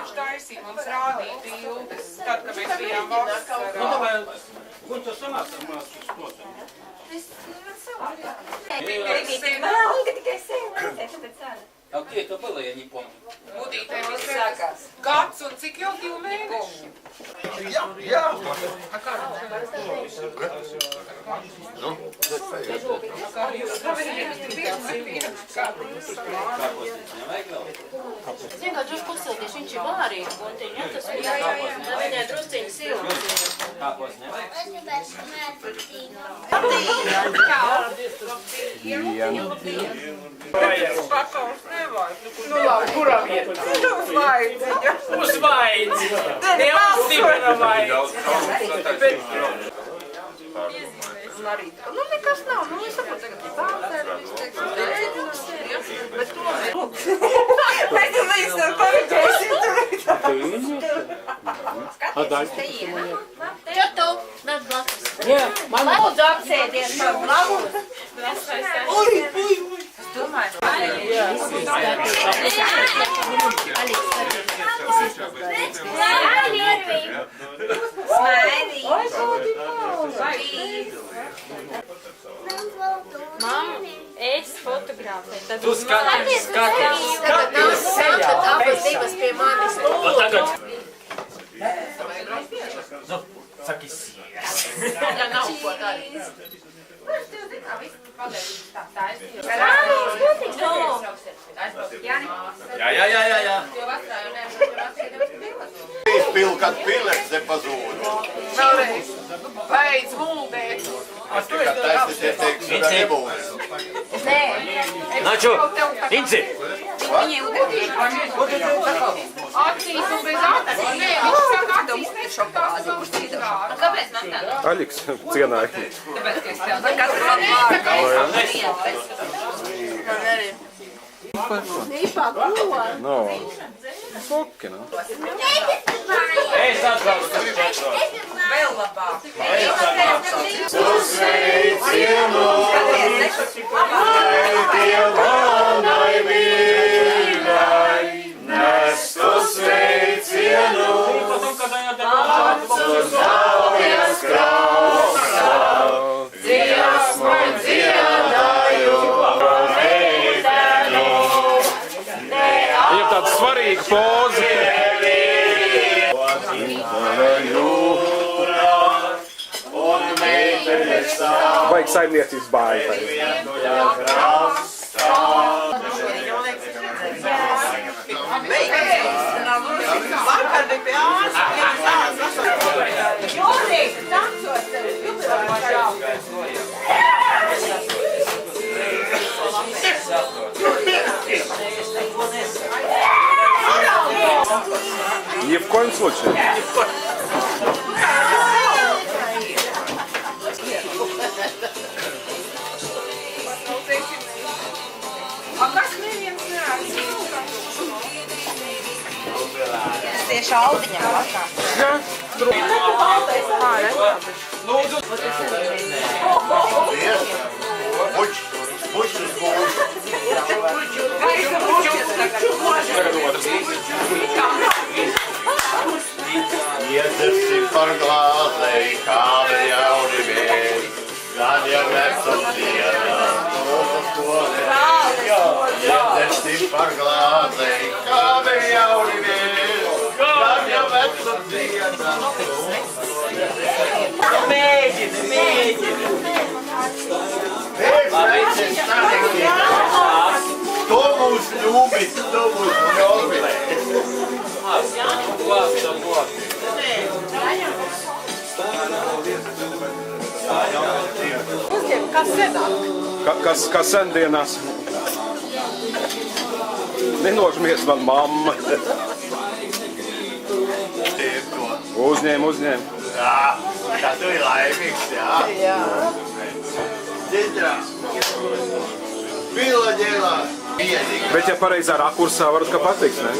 Viņš taisīja mums rādīja bildes, tad, kad mēs bijām vasarā. Ko tu sanāca mācības spotā? Es tikai sevi redzēju, tāpēc arī. А где это было, я не помню. Budītē viss sākās. Gads un cik jau 2 mēneši? Jā. Es vienkārši drusku uzsilties, viņš ir vārīgi, Guntiņ, ja tas ir tad viņai drusciņi silti. Pakaus nevajag. Nu labi, kurā vietā? Uz vaidziņa. Uz vaidziņa. Ne uz stipra vaidziņa. Marīta. Nu, nekas nav. Nu, es saprotu, tagad ir bāzēri, viņš teiks, bet tomēr. Mēs tur līdz tev paviķēsim tur. Skaties, te iena. Čo tu? Nāc blakus. Jā, man Lūdzu apsēdies par blakus. Ui. Es domāju, Mamma, es fotografēju. Tu skaties. Tad abas divas pie manis. Un tagad. Nu, saki sieras. Jā, nav ko darīt. Jā. Izpilkat pilets nepazūd. vēlreiz. Beidz muldēt. Kad taisieties, teiks, ka nebūs. Naču, Inci. Acīs un bez acīs. Nē, viņš saka, acīs nešokādi. Kāpēc man tā? Aļiks cienāja. Tāpēc, ka es tev katru No. Foki, no. Es atbalstu. vēl labāk. Sveicienu, Dievonai mīļai, nestu sveicienu, uz naujas krausa, dziesmu dziedāju, meitenu, Viņam tāda svarīga poza. un meitenes stāv. Vajag saimniecības bāju. Vakar bija pie ārsta. Jūrīt, tancot tev. Ни в коем случае. A kas neviens neaizsaka? Tas tieši Aldiņā vakā. Jā, Puķis būs. Iedzersim par glāzei, kāda jauni vien, gan jau vecum dienām, mūsu skolē. Iedzersim par glāzei, kāda jauni vien, gan jau vecum dienām, Mēģini. To mūs ļūbis, to mūs ļūbis. Kā sendienās. Nenožmies man mamma. Uzņēm. Jā, tā tu ir laimīgs, jā. Jā. Ģidra. Bila ģelā. Bet ja pareizā rakursā varat, ka patiks, ne?